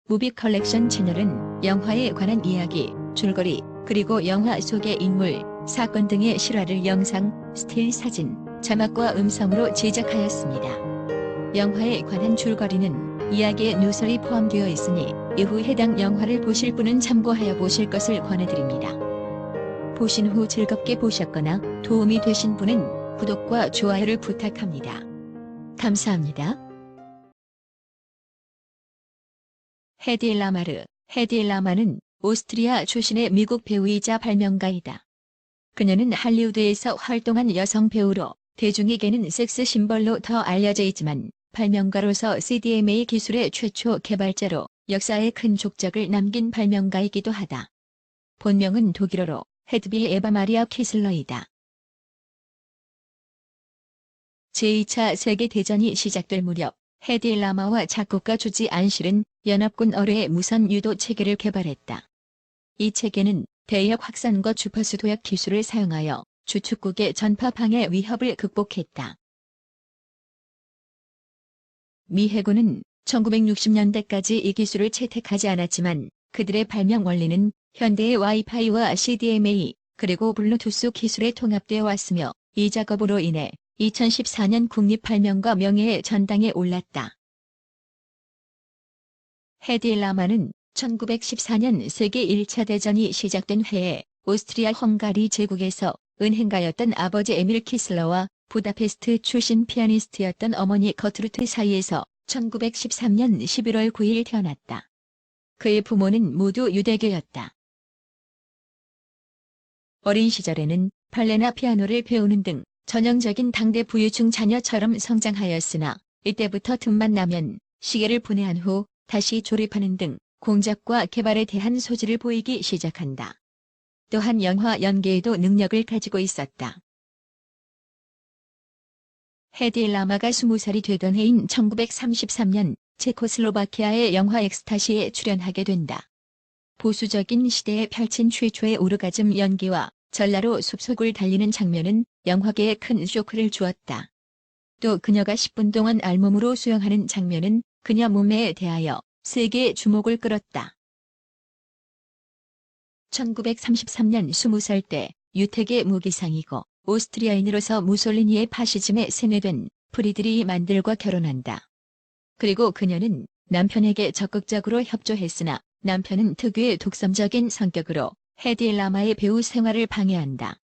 무비 컬렉션 채널은 영화에 관한 이야기, 줄거리, 그리고 영화 속의 인물, 사건 등의 실화를 영상, 스틸 사진, 자막과 음성으로 제작하였습니다. 영화에 관한 줄거리는 이야기의 누설이 포함되어 있으니 이후 해당 영화를 보실 분은 참고하여 보실 것을 권해드립니다. 보신 후 즐겁게 보셨거나 도움이 되신 분은 구독과 좋아요를 부탁합니다. 감사합니다. 헤디 라마르. 헤디 라마는 오스트리아 출신의 미국 배우이자 발명가이다. 그녀는 할리우드에서 활동한 여성 배우로 대중에게는 섹스 심벌로 더 알려져 있지만 발명가로서 CDMA 기술의 최초 개발자로 역사에 큰 족적을 남긴 발명가이기도 하다. 본명은 독일어로 헤드빌 에바 마리아 키슬러이다. 제2차 세계대전이 시작될 무렵 헤디 라마와 작곡가 조지 안실은 연합군 어뢰의 무선 유도 체계를 개발했다. 이 체계는 대역 확산과 주파수 도약 기술을 사용하여 주축국의 전파 방해 위협을 극복했다. 미 해군은 1960년대까지 이 기술을 채택하지 않았지만 그들의 발명 원리는 현대의 와이파이와 CDMA 그리고 블루투스 기술에 통합되어 왔으며 이 작업으로 인해 2014년 국립발명가 명예의 전당에 올랐다. 헤디 라마는 1914년 세계 1차 대전이 시작된 해에 오스트리아 헝가리 제국에서 은행가였던 아버지 에밀 키슬러와 부다페스트 출신 피아니스트였던 어머니 거트루트 사이에서 1913년 11월 9일 태어났다. 그의 부모는 모두 유대교였다. 어린 시절에는 발레나 피아노를 배우는 등 전형적인 당대 부유층 자녀처럼 성장하였으나 이때부터 틈만 나면 시계를 분해한 후 다시 조립하는 등 공작과 개발에 대한 소질을 보이기 시작한다. 또한 영화 연기에도 능력을 가지고 있었다. 헤디 라마가 20살이 되던 해인 1933년 체코슬로바키아의 영화 엑스타시에 출연하게 된다. 보수적인 시대에 펼친 최초의 오르가즘 연기와 전라로 숲속을 달리는 장면은 영화계에 큰 쇼크를 주었다. 또 그녀가 10분 동안 알몸으로 수영하는 장면은 그녀 몸매에 대하여 세계의 주목을 끌었다. 1933년 20살 때 유택의 무기상이고 오스트리아인으로서 무솔리니의 파시즘에 세뇌된 프리드리히 만델과 결혼한다. 그리고 그녀는 남편에게 적극적으로 협조했으나 남편은 특유의 독점적인 성격으로 헤디 라마의 배우 생활을 방해한다.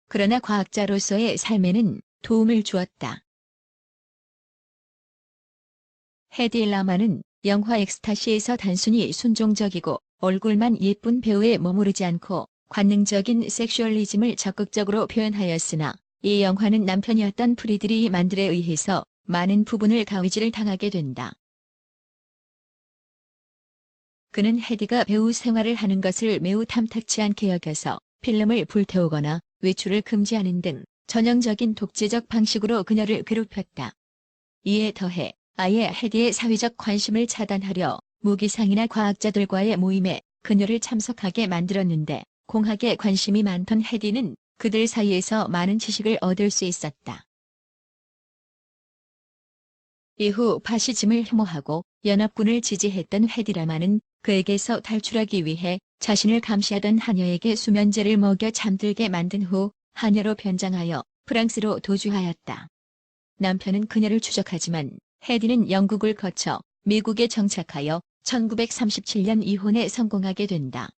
그러나 과학자로서의 삶에는 도움을 주었다. 헤디 라마는 영화 엑스타시에서 단순히 순종적이고 얼굴만 예쁜 배우에 머무르지 않고 관능적인 섹슈얼리즘을 적극적으로 표현하였으나 이 영화는 남편이었던 프리드리히 만델에 의해서 많은 부분을 가위질을 당하게 된다. 그는 헤디가 배우 생활을 하는 것을 매우 탐탁치 않게 여겨서 필름을 불태우거나 외출을 금지하는 등 전형적인 독재적 방식으로 그녀를 괴롭혔다. 이에 더해 아예 헤디의 사회적 관심을 차단하려 무기상이나 과학자들과의 모임에 그녀를 참석하게 만들었는데 공학에 관심이 많던 헤디는 그들 사이에서 많은 지식을 얻을 수 있었다. 이후 파시즘을 혐오하고 연합군을 지지했던 헤디 라마는 그에게서 탈출하기 위해 자신을 감시하던 하녀에게 수면제를 먹여 잠들게 만든 후 하녀로 변장하여 프랑스로 도주하였다. 남편은 그녀를 추적하지만 헤디는 영국을 거쳐 미국에 정착하여 1937년 이혼에 성공하게 된다.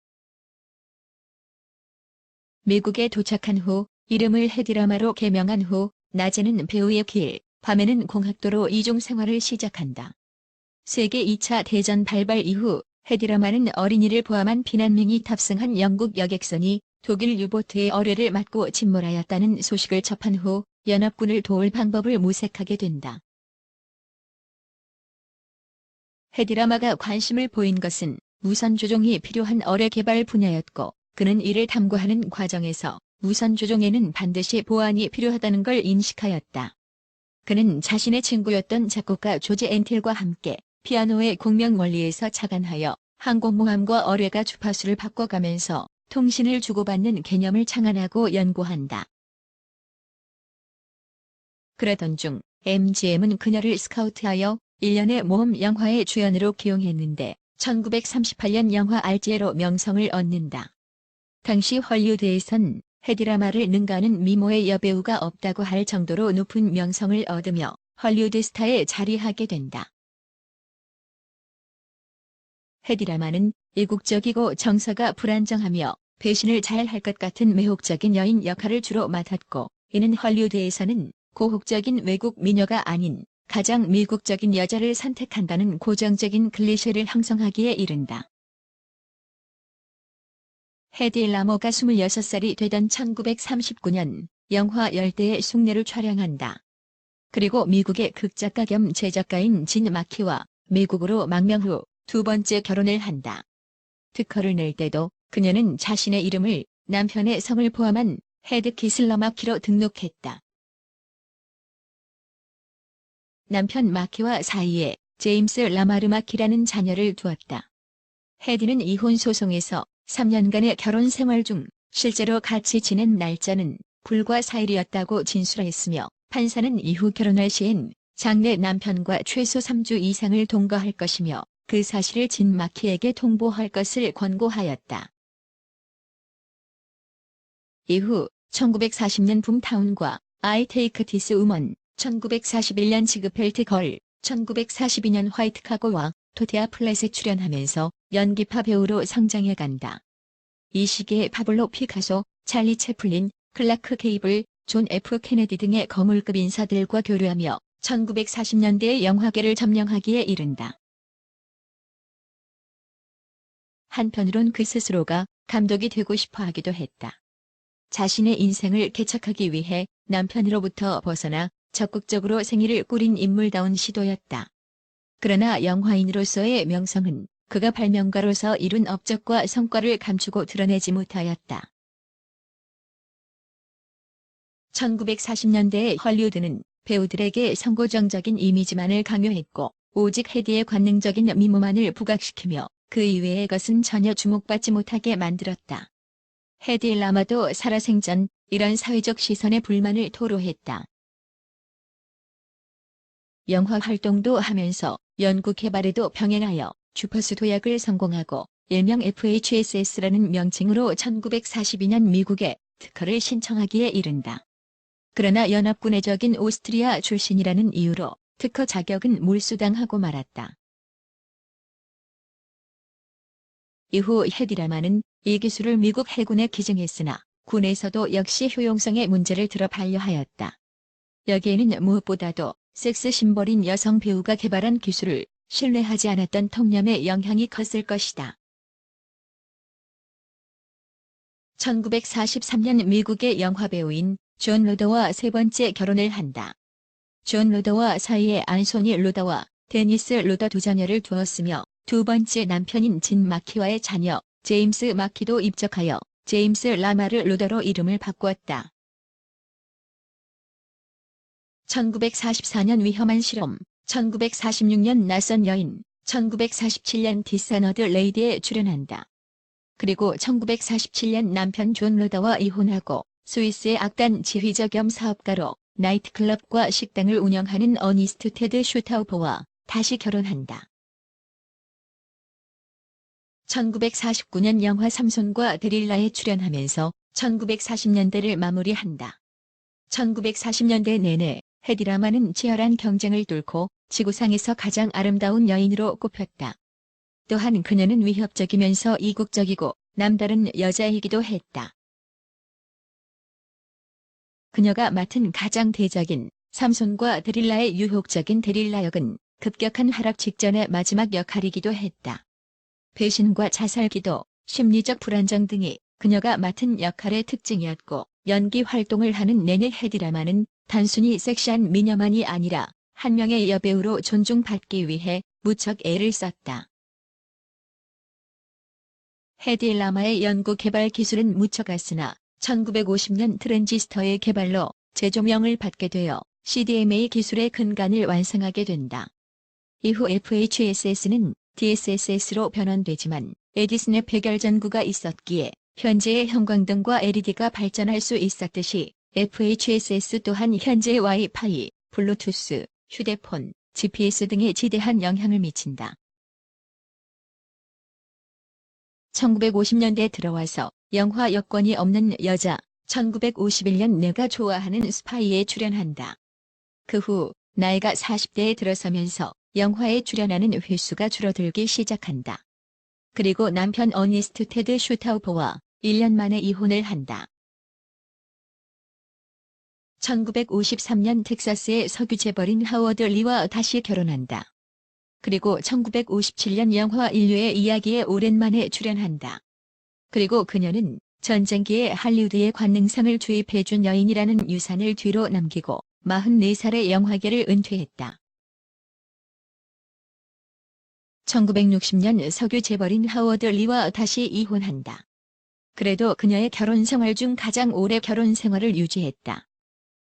미국에 도착한 후 이름을 헤디 라마로 개명한 후 낮에는 배우의 길, 밤에는 공학도로 이중 생활을 시작한다. 세계 2차 대전 발발 이후 헤디 라마는 어린이를 포함한 피난민이 탑승한 영국 여객선이 독일 유보트의 어뢰를 맞고 침몰하였다는 소식을 접한 후 연합군을 도울 방법을 모색하게 된다. 헤디 라마가 관심을 보인 것은 무선 조종이 필요한 어뢰 개발 분야였고 그는 이를 탐구하는 과정에서 무선 조종에는 반드시 보안이 필요하다는 걸 인식하였다. 그는 자신의 친구였던 작곡가 조지 엔틸과 함께 피아노의 공명 원리에서 착안하여 항공모함과 어뢰가 주파수를 바꿔가면서 통신을 주고받는 개념을 창안하고 연구한다. 그러던 중 MGM은 그녀를 스카우트하여 1년의 모험 영화의 주연으로 기용했는데 1938년 영화 알지에로 명성을 얻는다. 당시 헐리우드에선 헤디라마를 능가하는 미모의 여배우가 없다고 할 정도로 높은 명성을 얻으며 헐리우드 스타에 자리하게 된다. 헤디라마는 이국적이고 정서가 불안정하며 배신을 잘 할 것 같은 매혹적인 여인 역할을 주로 맡았고, 이는 헐리우드에서는 고혹적인 외국 미녀가 아닌 가장 미국적인 여자를 선택한다는 고정적인 클리셰를 형성하기에 이른다. 헤디 라머가 26살이 되던 1939년 영화 열대의 숭례를 촬영한다. 그리고 미국의 극작가 겸 제작가인 진 마키와 미국으로 망명 후 두 번째 결혼을 한다. 특허를 낼 때도 그녀는 자신의 이름을 남편의 성을 포함한 헤드 키슬러 마키로 등록했다. 남편 마키와 사이에 제임스 라마르 마키라는 자녀를 두었다. 헤디는 이혼 소송에서 3년간의 결혼 생활 중 실제로 같이 지낸 날짜는 불과 4일이었다고 진술했으며, 판사는 이후 결혼할 시엔 장래 남편과 최소 3주 이상을 동거할 것이며 그 사실을 진 마키에게 통보할 것을 권고하였다. 이후 1940년 붐타운과 I Take This Woman, 1941년 지그펠트 걸, 1942년 화이트 카고와 토테아 플랫에 출연하면서 연기파 배우로 성장해 간다. 이 시기에 파블로 피카소, 찰리 채플린, 클라크 케이블, 존 F 케네디 등의 거물급 인사들과 교류하며 1940년대의 영화계를 점령하기에 이른다. 한편으론 그 스스로가 감독이 되고 싶어 하기도 했다. 자신의 인생을 개척하기 위해 남편으로부터 벗어나 적극적으로 생일을 꾸린 인물다운 시도였다. 그러나 영화인으로서의 명성은 그가 발명가로서 이룬 업적과 성과를 감추고 드러내지 못하였다. 1940년대의 헐리우드는 배우들에게 선고정적인 이미지만을 강요했고, 오직 헤디의 관능적인 미모만을 부각시키며 그 이외의 것은 전혀 주목받지 못하게 만들었다. 헤디 라마도 살아생전 이런 사회적 시선에 불만을 토로했다. 영화 활동도 하면서 연구 개발에도 병행하여 주퍼스 도약을 성공하고 일명 FHSS라는 명칭으로 1942년 미국에 특허를 신청하기에 이른다. 그러나 연합군의적인 오스트리아 출신이라는 이유로 특허 자격은 몰수당하고 말았다. 이후 헤디라마는 이 기술을 미국 해군에 기증했으나 군에서도 역시 효용성의 문제를 들어 반려하였다. 여기에는 무엇보다도 섹스 심벌인 여성 배우가 개발한 기술을 신뢰하지 않았던 통념의 영향이 컸을 것이다. 1943년 미국의 영화배우인 존 로더와 세 번째 결혼을 한다. 존 로더와 사이에 안소니 로더와 데니스 로더 두 자녀를 두었으며, 두 번째 남편인 진 마키와의 자녀 제임스 마키도 입적하여 제임스 라마르 로더로 이름을 바꾸었다. 1944년 위험한 실험, 1946년 낯선 여인, 1947년 디스어너드 레이디에 출연한다. 그리고 1947년 남편 존 로더와 이혼하고 스위스의 악단 지휘자 겸 사업가로 나이트클럽과 식당을 운영하는 어니스트 테드 슈타우퍼와 다시 결혼한다. 1949년 영화 삼손과 데릴라에 출연하면서 1940년대를 마무리한다. 1940년대 내내 헤디라마는 치열한 경쟁을 뚫고 지구상에서 가장 아름다운 여인으로 꼽혔다. 또한 그녀는 위협적이면서 이국적이고 남다른 여자이기도 했다. 그녀가 맡은 가장 대작인 삼손과 데릴라의 유혹적인 데릴라 역은 급격한 하락 직전의 마지막 역할이기도 했다. 배신과 자살기도, 심리적 불안정 등이 그녀가 맡은 역할의 특징이었고, 연기 활동을 하는 내내 헤디라마는 단순히 섹시한 미녀만이 아니라 한 명의 여배우로 존중받기 위해 무척 애를 썼다. 헤디 라마의 연구 개발 기술은 묻혀갔으나 1950년 트랜지스터의 개발로 재조명을 받게 되어 CDMA 기술의 근간을 완성하게 된다. 이후 FHSS는 DSSS로 변환되지만 에디슨의 폐결 전구가 있었기에 현재의 형광등과 LED가 발전할 수 있었듯이 FHSS 또한 현재의 와이파이, 블루투스, 휴대폰, GPS 등에 지대한 영향을 미친다. 1950년대 들어와서 영화 여권이 없는 여자, 1951년 내가 좋아하는 스파이에 출연한다. 그 후 나이가 40대에 들어서면서 영화에 출연하는 횟수가 줄어들기 시작한다. 그리고 남편 어니스트 테드 슈타우퍼와 1년 만에 이혼을 한다. 1953년 텍사스의 석유 재벌인 하워드 리와 다시 결혼한다. 그리고 1957년 영화 인류의 이야기에 오랜만에 출연한다. 그리고 그녀는 전쟁기에 할리우드의 관능상을 주입해준 여인이라는 유산을 뒤로 남기고 44살에 영화계를 은퇴했다. 1960년 석유 재벌인 하워드 리와 다시 이혼한다. 그래도 그녀의 결혼 생활 중 가장 오래 결혼 생활을 유지했다.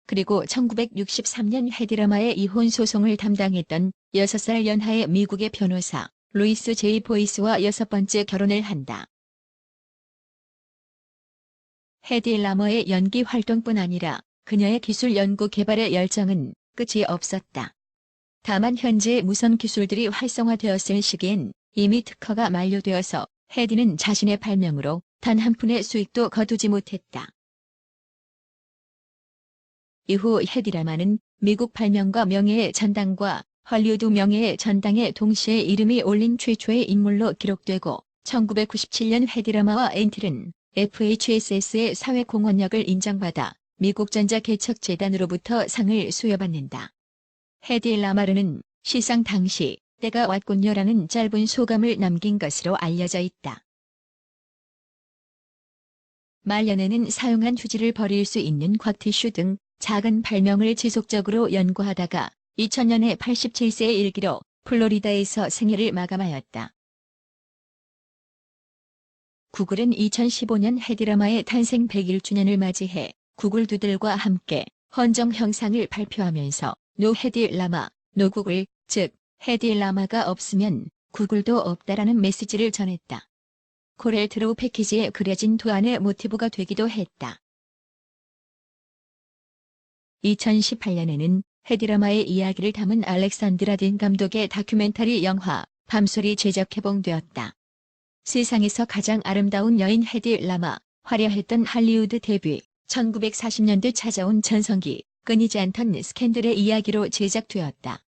그리고 1963년 헤디라마의 이혼 소송을 담당했던 6살 연하의 미국의 변호사 루이스 제이 보이스와 6번째 결혼을 한다. 헤디 라머의 연기 활동뿐 아니라 그녀의 기술 연구 개발의 열정은 끝이 없었다. 다만 현재 무선 기술들이 활성화되었을 시기엔 이미 특허가 만료되어서 헤디는 자신의 발명으로 단 한 푼의 수익도 거두지 못했다. 이후 헤디라마는 미국 발명가 명예의 전당과 헐리우드 명예의 전당에 동시에 이름이 올린 최초의 인물로 기록되고 1997년 헤디라마와 엔틸은 FHSS의 사회공헌력을 인정받아 미국 전자개척재단으로부터 상을 수여받는다. 헤디 라마르는 시상 당시 때가 왔군요라는 짧은 소감을 남긴 것으로 알려져 있다. 말년에는 사용한 휴지를 버릴 수 있는 곽티슈 등 작은 발명을 지속적으로 연구하다가 2000년에 87세의 일기로 플로리다에서 생애를 마감하였다. 구글은 2015년 헤디라마의 탄생 101주년을 맞이해 구글 두들과 함께 헌정 형상을 발표하면서 노 헤디 라마, 노 구글, 즉 헤디 라마가 없으면 구글도 없다라는 메시지를 전했다. 코렐 드로우 패키지에 그려진图안의 모티브가 되기도 했다. 2018년에는 헤디라마의 이야기를 담은 알렉산드라 딘 감독의 다큐멘터리 영화 밤소리 제작 개봉되었다. 세상에서 가장 아름다운 여인 헤디 라마, 화려했던 할리우드 데뷔, 1940년대 찾아온 전성기, 끊이지 않던 스캔들의 이야기로 제작되었다.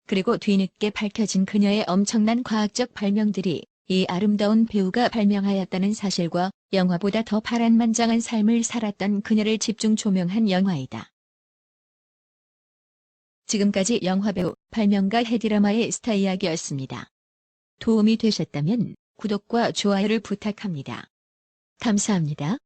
그리고 뒤늦게 밝혀진 그녀의 엄청난 과학적 발명들이 이 아름다운 배우가 발명하였다는 사실과 영화보다 더 파란만장한 삶을 살았던 그녀를 집중 조명한 영화이다. 지금까지 영화배우, 발명가 헤디라마의 스타 이야기였습니다. 도움이 되셨다면 구독과 좋아요를 부탁합니다. 감사합니다.